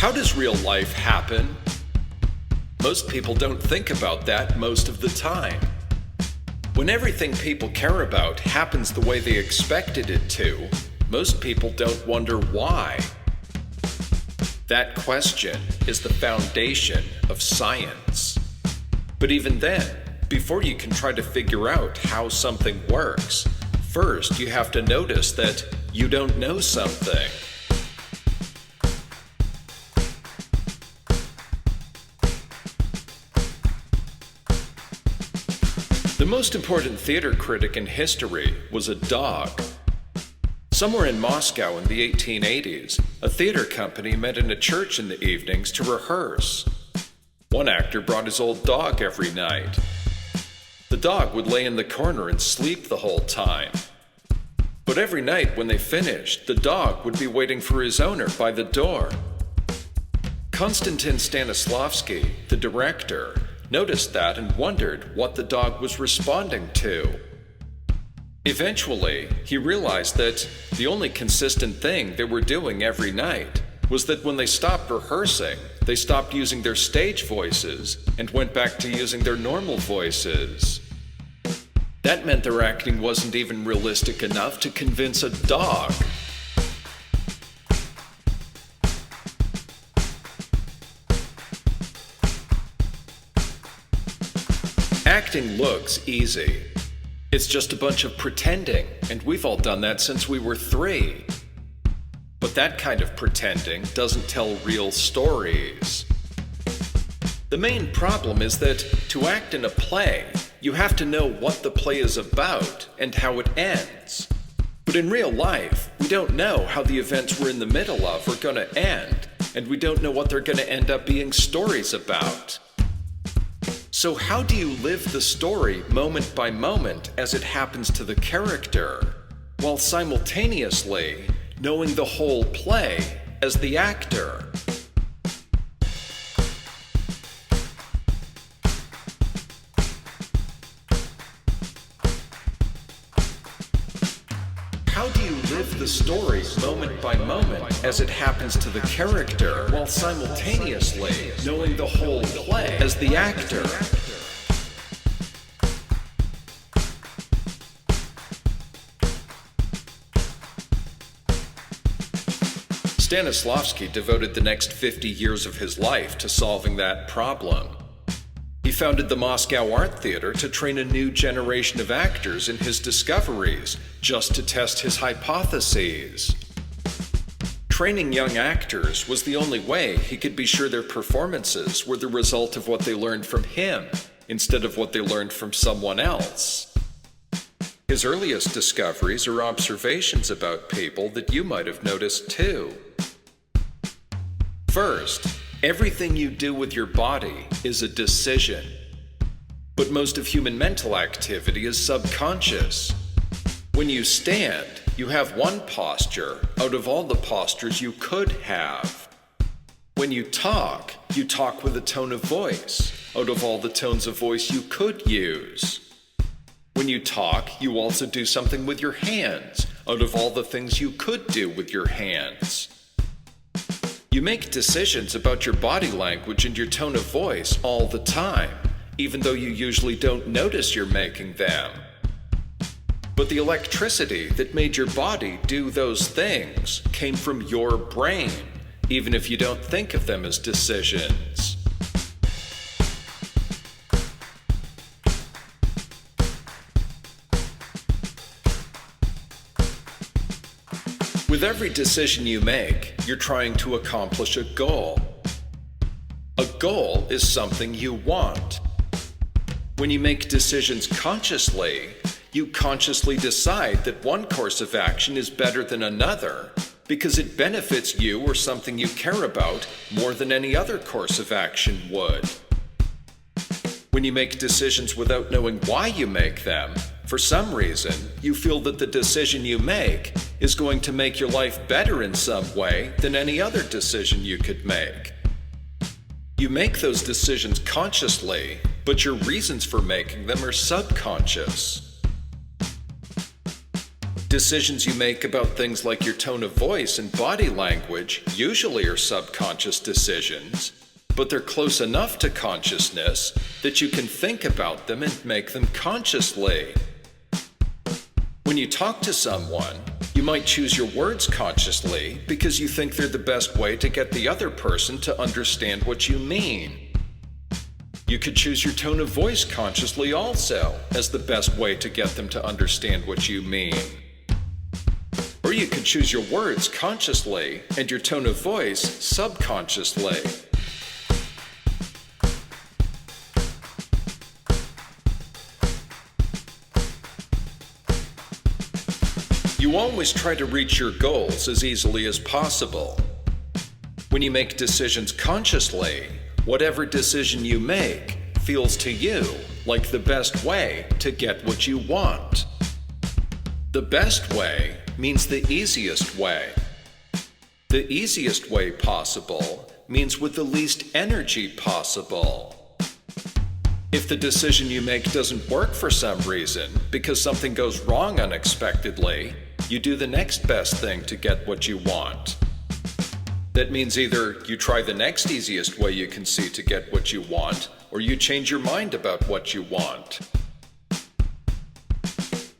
How does real life happen? Most people don't think about that most of the time. When everything people care about happens the way they expected it to, most people don't wonder why. That question is the foundation of science. But even then, before you can try to figure out how something works, first you have to notice that you don't know something. The most important theater critic in history was a dog. Somewhere in Moscow in the 1880s, a theater company met in a church in the evenings to rehearse. One actor brought his old dog every night. The dog would lay in the corner and sleep the whole time. But every night when they finished, the dog would be waiting for his owner by the door. Constantin Stanislavski, the director, noticed that and wondered what the dog was responding to. Eventually, he realized that the only consistent thing they were doing every night was that when they stopped rehearsing, they stopped using their stage voices and went back to using their normal voices. That meant their acting wasn't even realistic enough to convince a dog. Acting looks easy. It's just a bunch of pretending, and we've all done that since we were 3. But that kind of pretending doesn't tell real stories. The main problem is that to act in a play, you have to know what the play is about and how it ends. But in real life, we don't know how the events we're in the middle of are going to end, and we don't know what they're going to end up being stories about. So how do you live the story moment by moment as it happens to the character, while simultaneously knowing the whole play as the actor? How do you live the story moment by moment as it happens to the character, while simultaneously knowing the whole play as the actor? Stanislavski devoted the next 50 years of his life to solving that problem. He founded the Moscow Art Theater to train a new generation of actors in his discoveries, just to test his hypotheses. Training young actors was the only way he could be sure their performances were the result of what they learned from him, instead of what they learned from someone else. His earliest discoveries are observations about people that you might have noticed too. First, everything you do with your body is a decision. But most of human mental activity is subconscious. When you stand, you have one posture out of all the postures you could have. When you talk with a tone of voice out of all the tones of voice you could use. When you talk, you also do something with your hands out of all the things you could do with your hands. You make decisions about your body language and your tone of voice all the time, even though you usually don't notice you're making them. But the electricity that made your body do those things came from your brain, even if you don't think of them as decisions. With every decision you make, you're trying to accomplish a goal. A goal is something you want. When you make decisions consciously, you consciously decide that one course of action is better than another because it benefits you or something you care about more than any other course of action would. When you make decisions without knowing why you make them, for some reason, you feel that the decision you make is going to make your life better in some way than any other decision you could make. You make those decisions consciously, but your reasons for making them are subconscious. Decisions you make about things like your tone of voice and body language usually are subconscious decisions, but they're close enough to consciousness that you can think about them and make them consciously. When you talk to someone, you might choose your words consciously because you think they're the best way to get the other person to understand what you mean. You could choose your tone of voice consciously also as the best way to get them to understand what you mean. Or you could choose your words consciously and your tone of voice subconsciously. You always try to reach your goals as easily as possible. When you make decisions consciously, whatever decision you make feels to you like the best way to get what you want. The best way means the easiest way. The easiest way possible means with the least energy possible. If the decision you make doesn't work for some reason because something goes wrong unexpectedly, you do the next best thing to get what you want. That means either you try the next easiest way you can see to get what you want, or you change your mind about what you want.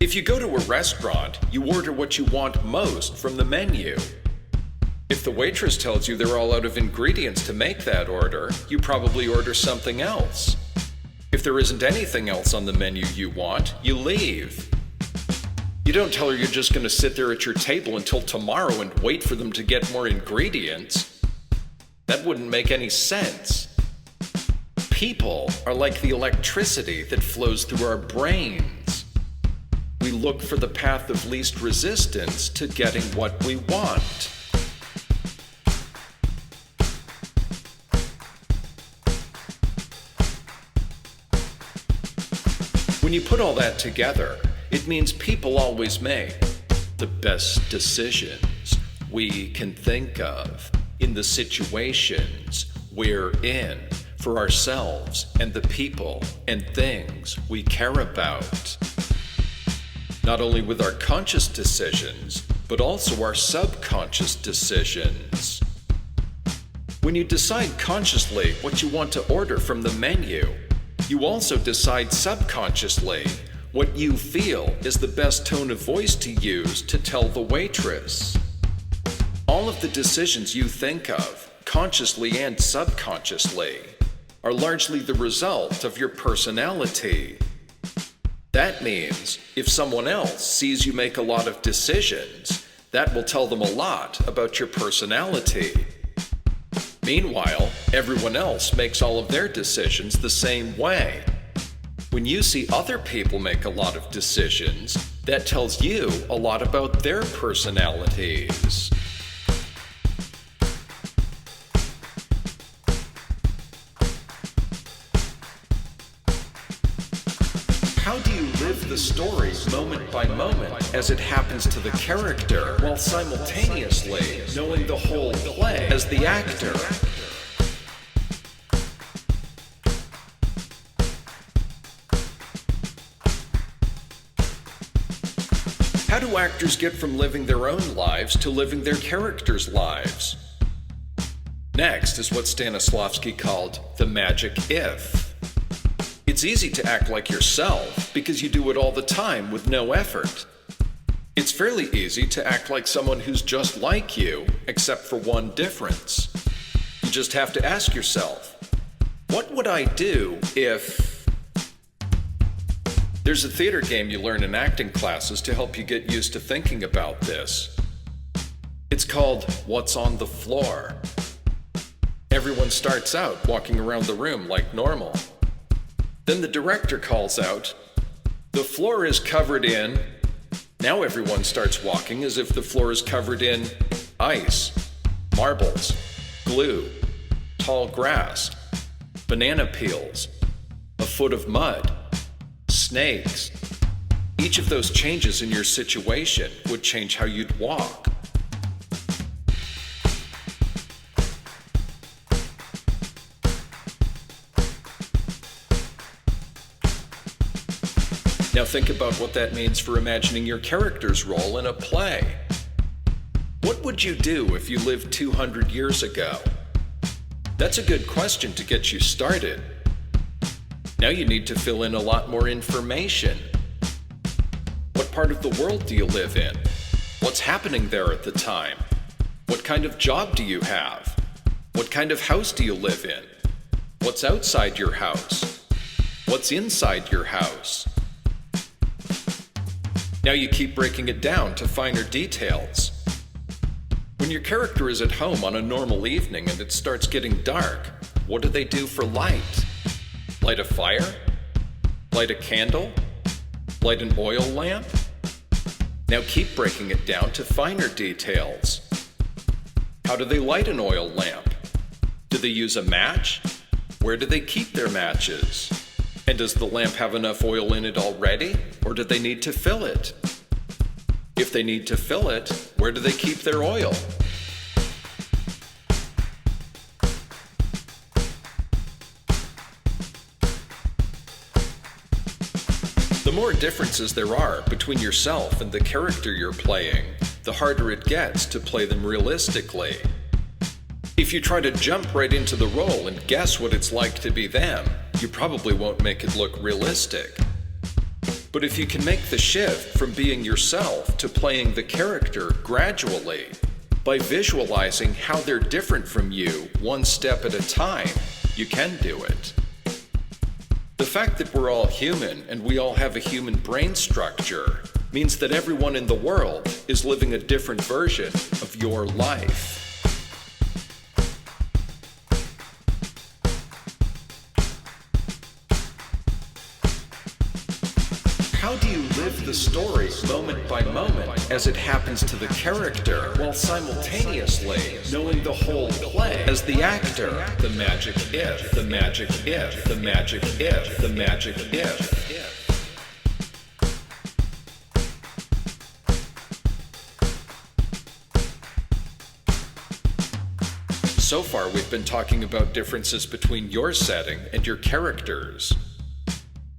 If you go to a restaurant, you order what you want most from the menu. If the waitress tells you they're all out of ingredients to make that order, you probably order something else. If there isn't anything else on the menu you want, you leave. You don't tell her you're just going to sit there at your table until tomorrow and wait for them to get more ingredients. That wouldn't make any sense. People are like the electricity that flows through our brains. We look for the path of least resistance to getting what we want. When you put all that together, it means people always make the best decisions we can think of in the situations we're in for ourselves and the people and things we care about. Not only with our conscious decisions, but also our subconscious decisions. When you decide consciously what you want to order from the menu, you also decide subconsciously what you feel is the best tone of voice to use to tell the waitress. All of the decisions you think of, consciously and subconsciously, are largely the result of your personality. That means if someone else sees you make a lot of decisions, that will tell them a lot about your personality. Meanwhile, everyone else makes all of their decisions the same way. When you see other people make a lot of decisions, that tells you a lot about their personalities. How do you live the story moment by moment as it happens to the character, while simultaneously knowing the whole play as the actor? How do actors get from living their own lives to living their characters' lives? Next is what Stanislavski called the magic if. It's easy to act like yourself because you do it all the time with no effort. It's fairly easy to act like someone who's just like you, except for one difference. You just have to ask yourself, what would I do if... There's a theater game you learn in acting classes to help you get used to thinking about this. It's called What's on the Floor. Everyone starts out walking around the room like normal. Then the director calls out, "The floor is covered in..." Now everyone starts walking as if the floor is covered in ice, marbles, glue, tall grass, banana peels, a foot of mud, snakes. Each of those changes in your situation would change how you'd walk. Now think about what that means for imagining your character's role in a play. What would you do if you lived 200 years ago? That's a good question to get you started. Now you need to fill in a lot more information. What part of the world do you live in? What's happening there at the time? What kind of job do you have? What kind of house do you live in? What's outside your house? What's inside your house? Now you keep breaking it down to finer details. When your character is at home on a normal evening and it starts getting dark, what do they do for light? Light a fire? Light a candle? Light an oil lamp? Now keep breaking it down to finer details. How do they light an oil lamp? Do they use a match? Where do they keep their matches? And does the lamp have enough oil in it already, or do they need to fill it? If they need to fill it, where do they keep their oil? The more differences there are between yourself and the character you're playing, the harder it gets to play them realistically. If you try to jump right into the role and guess what it's like to be them, you probably won't make it look realistic. But if you can make the shift from being yourself to playing the character gradually, by visualizing how they're different from you one step at a time, you can do it. The fact that we're all human and we all have a human brain structure means that everyone in the world is living a different version of your life. How do you live the story moment by moment as it happens to the character, while simultaneously knowing the whole play as the actor? The magic if, the magic if, the magic if, the magic if. So far, we've been talking about differences between your setting and your characters.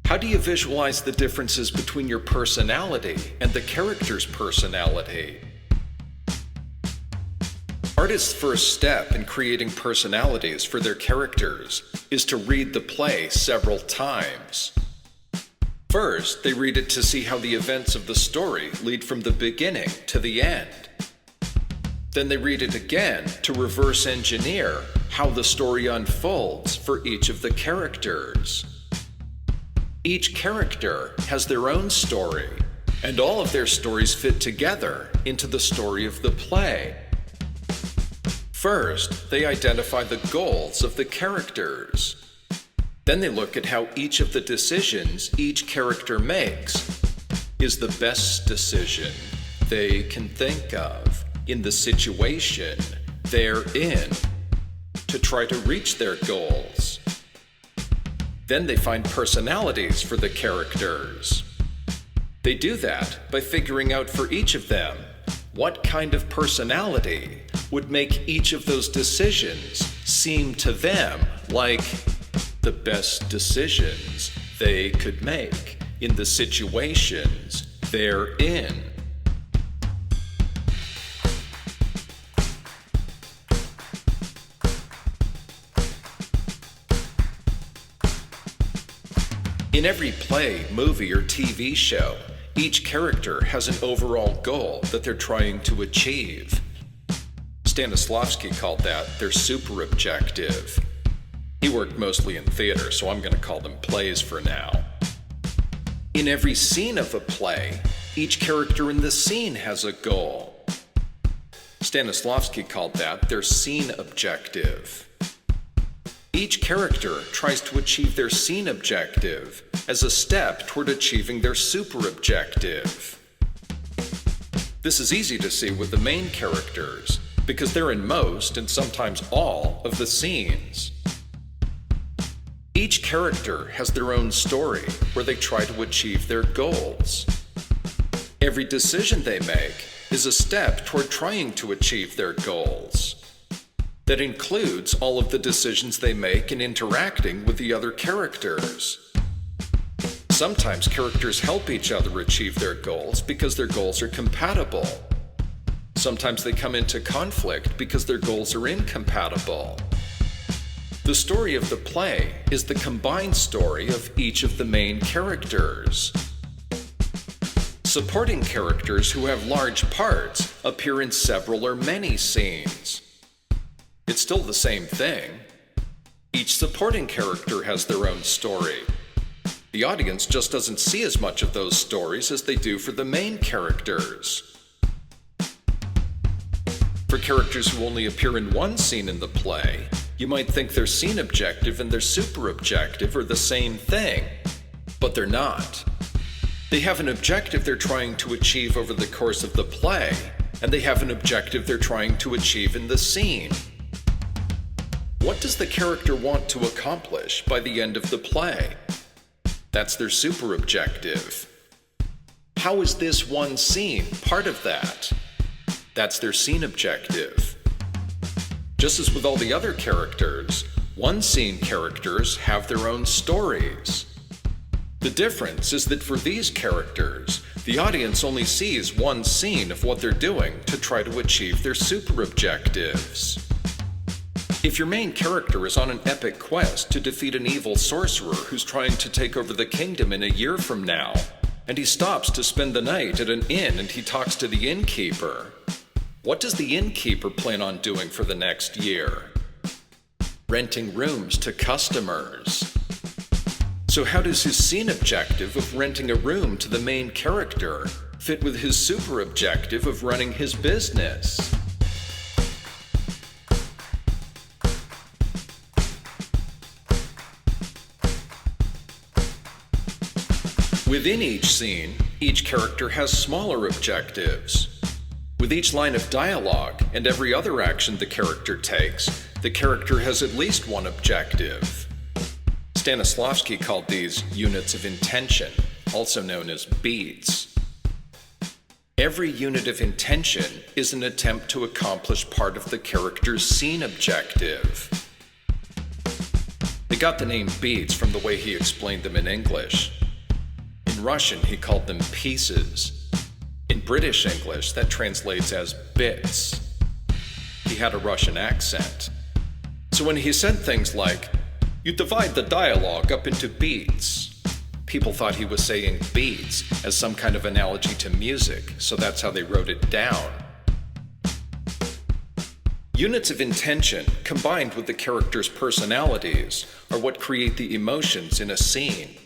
How do you visualize the differences between your personality and the character's personality? Artists' first step in creating personalities for their characters is to read the play several times. First, they read it to see how the events of the story lead from the beginning to the end. Then they read it again to reverse engineer how the story unfolds for each of the characters. Each character has their own story, and all of their stories fit together into the story of the play. First, they identify the goals of the characters. Then they look at how each of the decisions each character makes is the best decision they can think of in the situation they're in to try to reach their goals. Then they find personalities for the characters. They do that by figuring out for each of them what kind of personality would make each of those decisions seem to them like the best decisions they could make in the situations they're in. In every play, movie, or TV show, each character has an overall goal that they're trying to achieve. Stanislavski called that their super objective. He worked mostly in theater, so I'm going to call them plays for now. In every scene of a play, each character in the scene has a goal. Stanislavski called that their scene objective. Each character tries to achieve their scene objective as a step toward achieving their super objective. This is easy to see with the main characters, because they're in most and sometimes all of the scenes. Each character has their own story where they try to achieve their goals. Every decision they make is a step toward trying to achieve their goals. That includes all of the decisions they make in interacting with the other characters. Sometimes characters help each other achieve their goals because their goals are compatible. Sometimes they come into conflict because their goals are incompatible. The story of the play is the combined story of each of the main characters. Supporting characters who have large parts appear in several or many scenes. It's still the same thing. Each supporting character has their own story. The audience just doesn't see as much of those stories as they do for the main characters. For characters who only appear in one scene in the play, you might think their scene objective and their super objective are the same thing, but they're not. They have an objective they're trying to achieve over the course of the play, and they have an objective they're trying to achieve in the scene. What does the character want to accomplish by the end of the play? That's their super objective. How is this one scene part of that? That's their scene objective. Just as with all the other characters, one scene characters have their own stories. The difference is that for these characters, the audience only sees one scene of what they're doing to try to achieve their super objectives. If your main character is on an epic quest to defeat an evil sorcerer who's trying to take over the kingdom in a year from now, and he stops to spend the night at an inn and he talks to the innkeeper, what does the innkeeper plan on doing for the next year? Renting rooms to customers. So how does his scene objective of renting a room to the main character fit with his super objective of running his business? Within each scene, each character has smaller objectives. With each line of dialogue and every other action the character takes, the character has at least one objective. Stanislavski called these units of intention, also known as beats. Every unit of intention is an attempt to accomplish part of the character's scene objective. They got the name beats from the way he explained them in English. In Russian, he called them pieces. In British English, that translates as bits. He had a Russian accent. So when he said things like, "You divide the dialogue up into beats," people thought he was saying beats as some kind of analogy to music, so that's how they wrote it down. Units of intention, combined with the characters' personalities, are what create the emotions in a scene.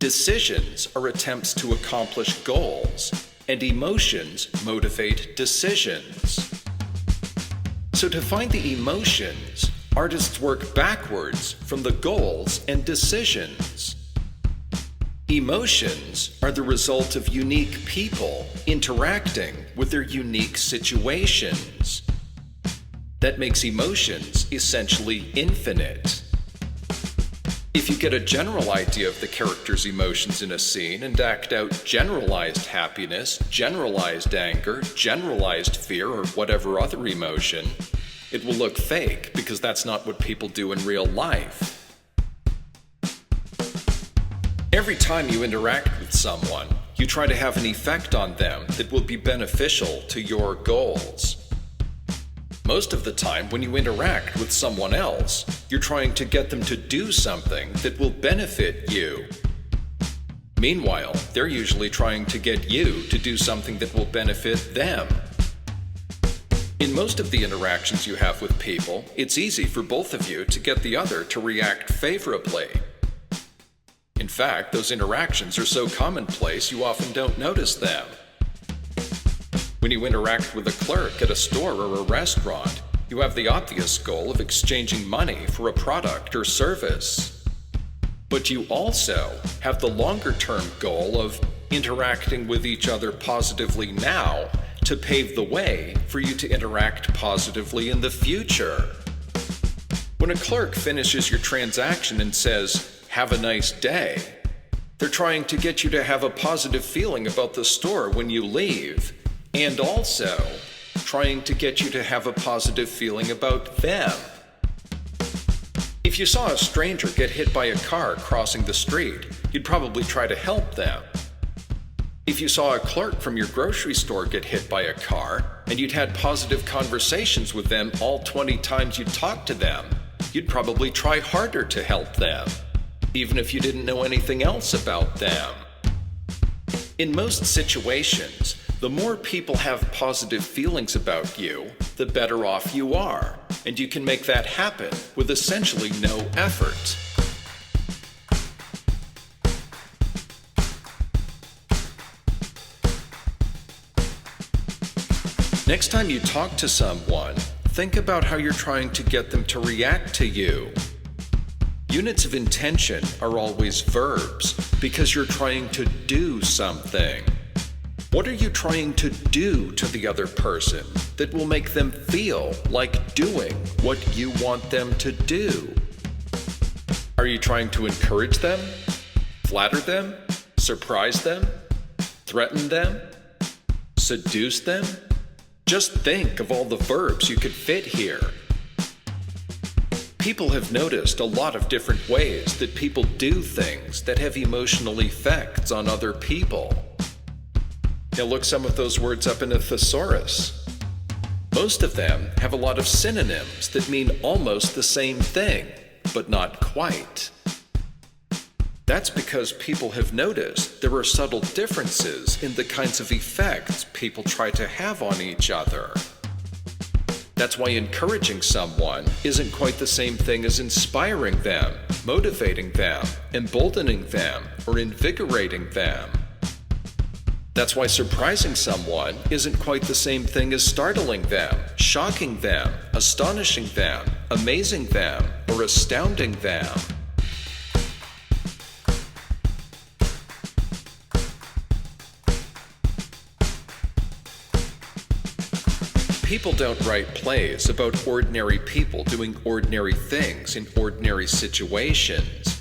Decisions are attempts to accomplish goals, and emotions motivate decisions. So to find the emotions, artists work backwards from the goals and decisions. Emotions are the result of unique people interacting with their unique situations. That makes emotions essentially infinite. If you get a general idea of the character's emotions in a scene and act out generalized happiness, generalized anger, generalized fear, or whatever other emotion, it will look fake because that's not what people do in real life. Every time you interact with someone, you try to have an effect on them that will be beneficial to your goals. Most of the time, when you interact with someone else, you're trying to get them to do something that will benefit you. Meanwhile, they're usually trying to get you to do something that will benefit them. In most of the interactions you have with people, it's easy for both of you to get the other to react favorably. In fact, those interactions are so commonplace you often don't notice them. When you interact with a clerk at a store or a restaurant, you have the obvious goal of exchanging money for a product or service. But you also have the longer-term goal of interacting with each other positively now to pave the way for you to interact positively in the future. When a clerk finishes your transaction and says, "Have a nice day," they're trying to get you to have a positive feeling about the store when you leave, and also trying to get you to have a positive feeling about them. If you saw a stranger get hit by a car crossing the street, you'd probably try to help them. If you saw a clerk from your grocery store get hit by a car, and you'd had positive conversations with them all 20 times you talked to them, you'd probably try harder to help them, even if you didn't know anything else about them. In most situations, the more people have positive feelings about you, the better off you are, and you can make that happen with essentially no effort. Next time you talk to someone, think about how you're trying to get them to react to you. Units of intention are always verbs because you're trying to do something. What are you trying to do to the other person that will make them feel like doing what you want them to do? Are you trying to encourage them, flatter them, surprise them, threaten them, seduce them? Just think of all the verbs you could fit here. People have noticed a lot of different ways that people do things that have emotional effects on other people. Now look some of those words up in a thesaurus. Most of them have a lot of synonyms that mean almost the same thing, but not quite. That's because people have noticed there are subtle differences in the kinds of effects people try to have on each other. That's why encouraging someone isn't quite the same thing as inspiring them, motivating them, emboldening them, or invigorating them. That's why surprising someone isn't quite the same thing as startling them, shocking them, astonishing them, amazing them, or astounding them. People don't write plays about ordinary people doing ordinary things in ordinary situations.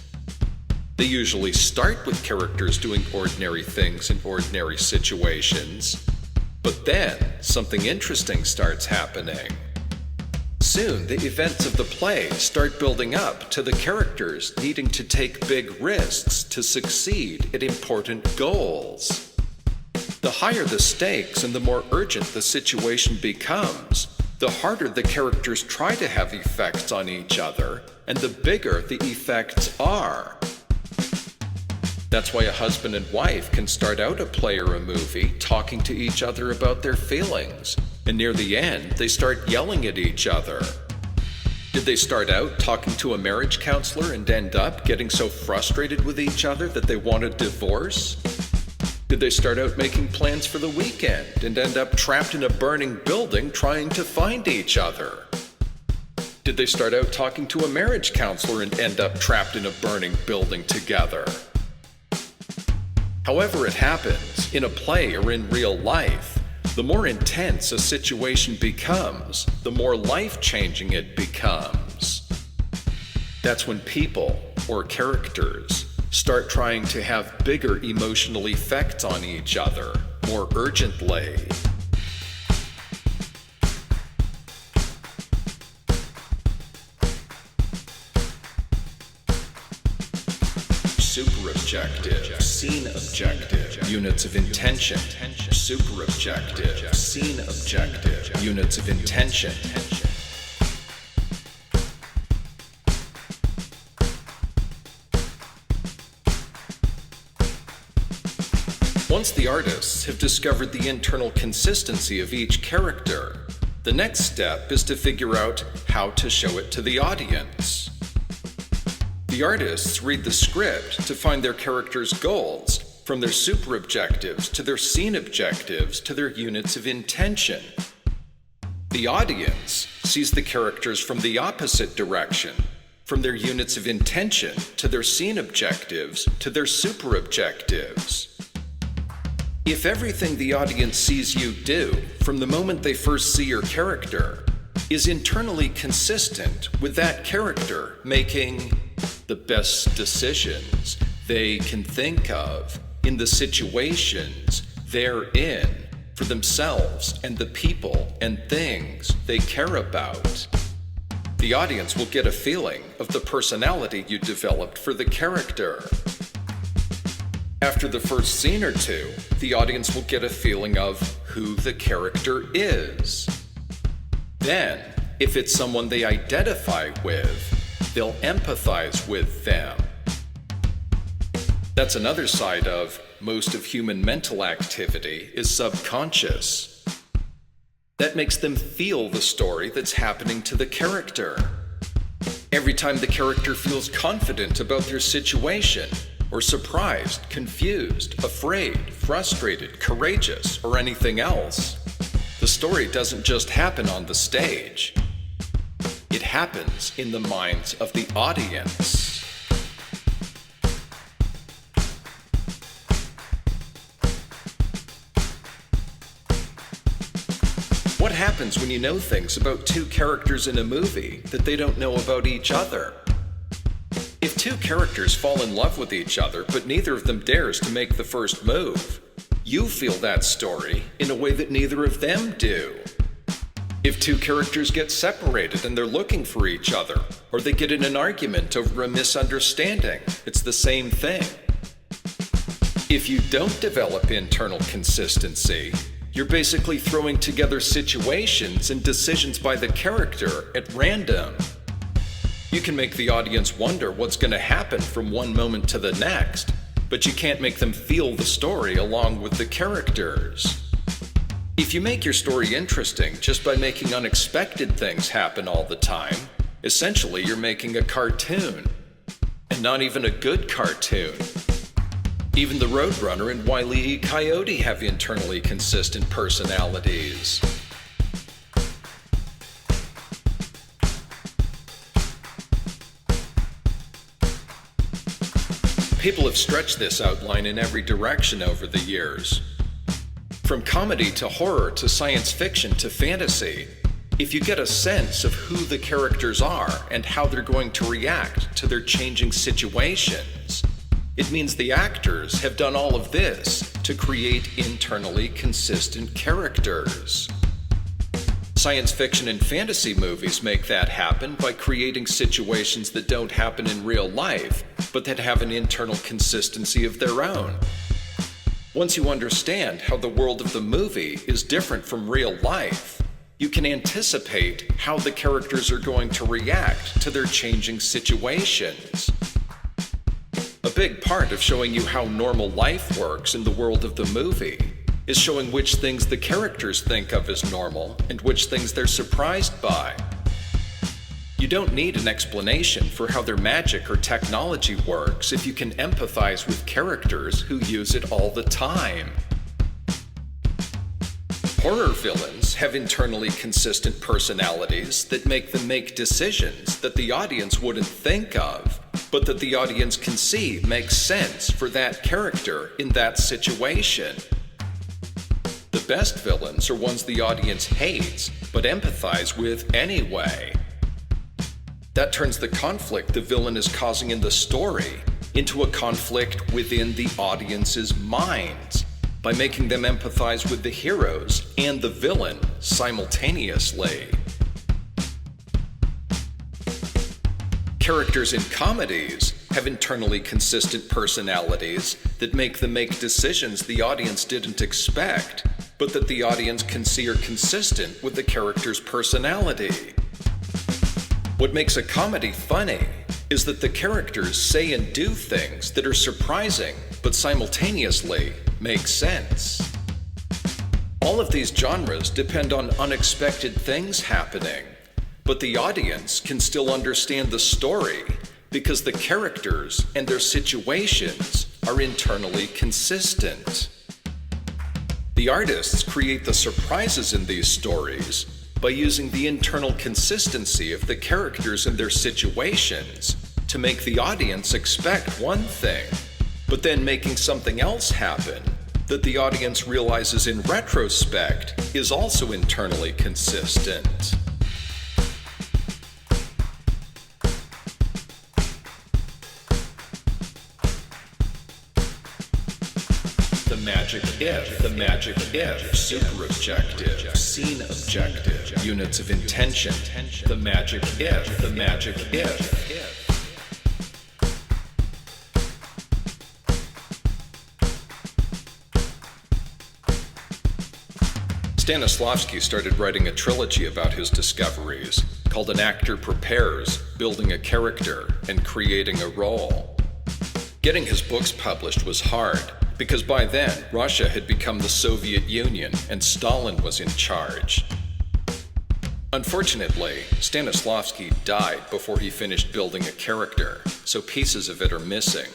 They usually start with characters doing ordinary things in ordinary situations, but then something interesting starts happening. Soon, the events of the play start building up to the characters needing to take big risks to succeed at important goals. The higher the stakes and the more urgent the situation becomes, the harder the characters try to have effects on each other, and the bigger the effects are. That's why a husband and wife can start out a play or a movie talking to each other about their feelings, and near the end, they start yelling at each other. Did they start out talking to a marriage counselor and end up getting so frustrated with each other that they want a divorce? Did they start out making plans for the weekend and end up trapped in a burning building trying to find each other? Did they start out talking to a marriage counselor and end up trapped in a burning building together? However it happens, in a play or in real life, the more intense a situation becomes, the more life-changing it becomes. That's when people, or characters, start trying to have bigger emotional effects on each other, more urgently. Superobjective, scene objective, units of intention. Superobjective, scene objective, units of intention. Once the artists have discovered the internal consistency of each character, the next step is to figure out how to show it to the audience. The artists read the script to find their characters' goals, from their superobjectives to their scene objectives to their units of intention. The audience sees the characters from the opposite direction, from their units of intention to their scene objectives to their superobjectives. If everything the audience sees you do, from the moment they first see your character, is internally consistent with that character making the best decisions they can think of in the situations they're in for themselves and the people and things they care about, the audience will get a feeling of the personality you developed for the character. After the first scene or two, the audience will get a feeling of who the character is. Then, if it's someone they identify with, they'll empathize with them. That's another side of most of human mental activity is subconscious. That makes them feel the story that's happening to the character. Every time the character feels confident about their situation, or surprised, confused, afraid, frustrated, courageous, or anything else, the story doesn't just happen on the stage. It happens in the minds of the audience. What happens when you know things about two characters in a movie that they don't know about each other? If two characters fall in love with each other, but neither of them dares to make the first move, you feel that story in a way that neither of them do. If two characters get separated and they're looking for each other, or they get in an argument over a misunderstanding, it's the same thing. If you don't develop internal consistency, you're basically throwing together situations and decisions by the character at random. You can make the audience wonder what's going to happen from one moment to the next, but you can't make them feel the story along with the characters. If you make your story interesting just by making unexpected things happen all the time, essentially you're making a cartoon. And not even a good cartoon. Even the Roadrunner and Wile E. Coyote have internally consistent personalities. People have stretched this outline in every direction over the years. From comedy to horror to science fiction to fantasy, if you get a sense of who the characters are and how they're going to react to their changing situations, it means the actors have done all of this to create internally consistent characters. Science fiction and fantasy movies make that happen by creating situations that don't happen in real life, but that have an internal consistency of their own. Once you understand how the world of the movie is different from real life, you can anticipate how the characters are going to react to their changing situations. A big part of showing you how normal life works in the world of the movie is showing which things the characters think of as normal and which things they're surprised by. You don't need an explanation for how their magic or technology works if you can empathize with characters who use it all the time. Horror villains have internally consistent personalities that make them make decisions that the audience wouldn't think of, but that the audience can see makes sense for that character in that situation. The best villains are ones the audience hates, but empathize with anyway. That turns the conflict the villain is causing in the story into a conflict within the audience's minds, by making them empathize with the heroes and the villain simultaneously. Characters in comedies have internally consistent personalities that make them make decisions the audience didn't expect, but that the audience can see are consistent with the character's personality. What makes a comedy funny is that the characters say and do things that are surprising, but simultaneously make sense. All of these genres depend on unexpected things happening, but the audience can still understand the story because the characters and their situations are internally consistent. The artists create the surprises in these stories by using the internal consistency of the characters and their situations to make the audience expect one thing, but then making something else happen that the audience realizes in retrospect is also internally consistent. The magic if, super objective, scene objective, units of intention, the magic if. Stanislavski started writing a trilogy about his discoveries called An Actor Prepares, Building a Character, and Creating a Role. Getting his books published was hard because by then Russia had become the Soviet Union and Stalin was in charge. Unfortunately, Stanislavski died before he finished building a character, so pieces of it are missing.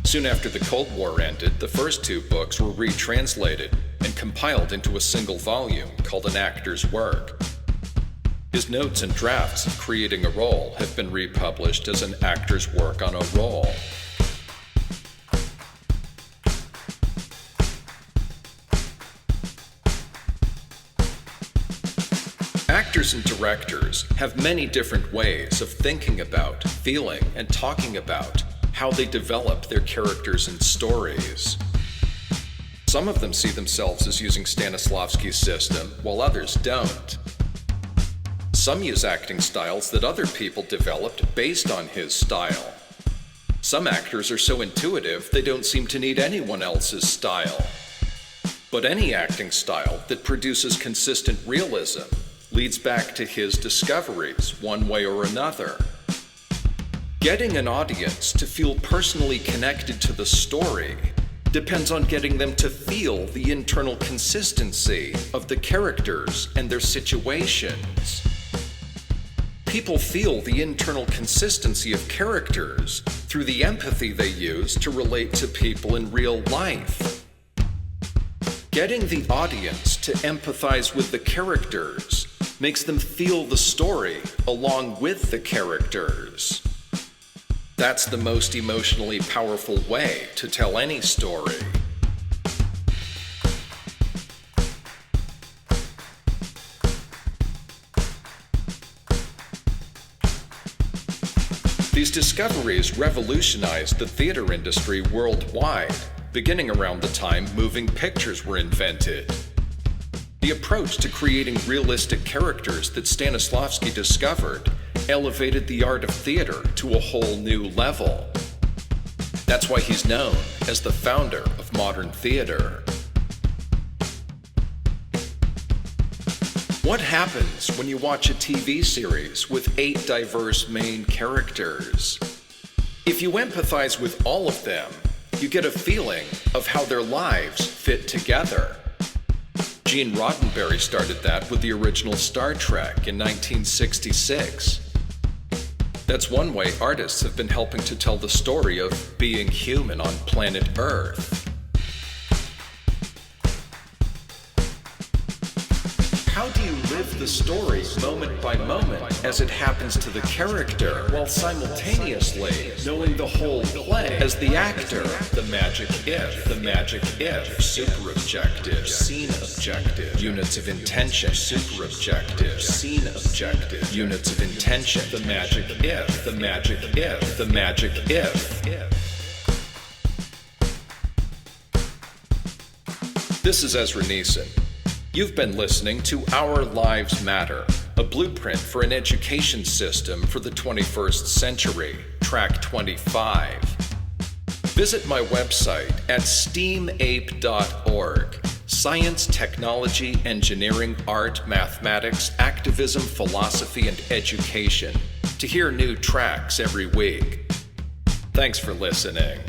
Soon after the Cold War ended, the first two books were retranslated and compiled into a single volume called An Actor's Work. His notes and drafts of Creating a Role have been republished as An Actor's Work on a Role. Actors and directors have many different ways of thinking about, feeling, and talking about how they develop their characters and stories. Some of them see themselves as using Stanislavski's system, while others don't. Some use acting styles that other people developed based on his style. Some actors are so intuitive they don't seem to need anyone else's style. But any acting style that produces consistent realism leads back to his discoveries, one way or another. Getting an audience to feel personally connected to the story depends on getting them to feel the internal consistency of the characters and their situations. People feel the internal consistency of characters through the empathy they use to relate to people in real life. Getting the audience to empathize with the characters makes them feel the story along with the characters. That's the most emotionally powerful way to tell any story. These discoveries revolutionized the theater industry worldwide, beginning around the time moving pictures were invented. The approach to creating realistic characters that Stanislavski discovered elevated the art of theater to a whole new level. That's why he's known as the founder of modern theater. What happens when you watch a TV series with 8 diverse main characters? If you empathize with all of them, you get a feeling of how their lives fit together. Gene Roddenberry started that with the original Star Trek in 1966. That's one way artists have been helping to tell the story of being human on planet Earth. How do you live the story moment by moment as it happens to the character, while simultaneously knowing the whole play as the actor? The magic if, super objective, scene objective, units of intention, super objective, scene objective, units of intention, the magic if, the magic if, the magic if. This is Ezra Neeson. You've been listening to Our Lives Matter, a blueprint for an education system for the 21st century, track 25. Visit my website at STEAMAPE.org. Science, technology, engineering, art, mathematics, activism, philosophy, and education to hear new tracks every week. Thanks for listening.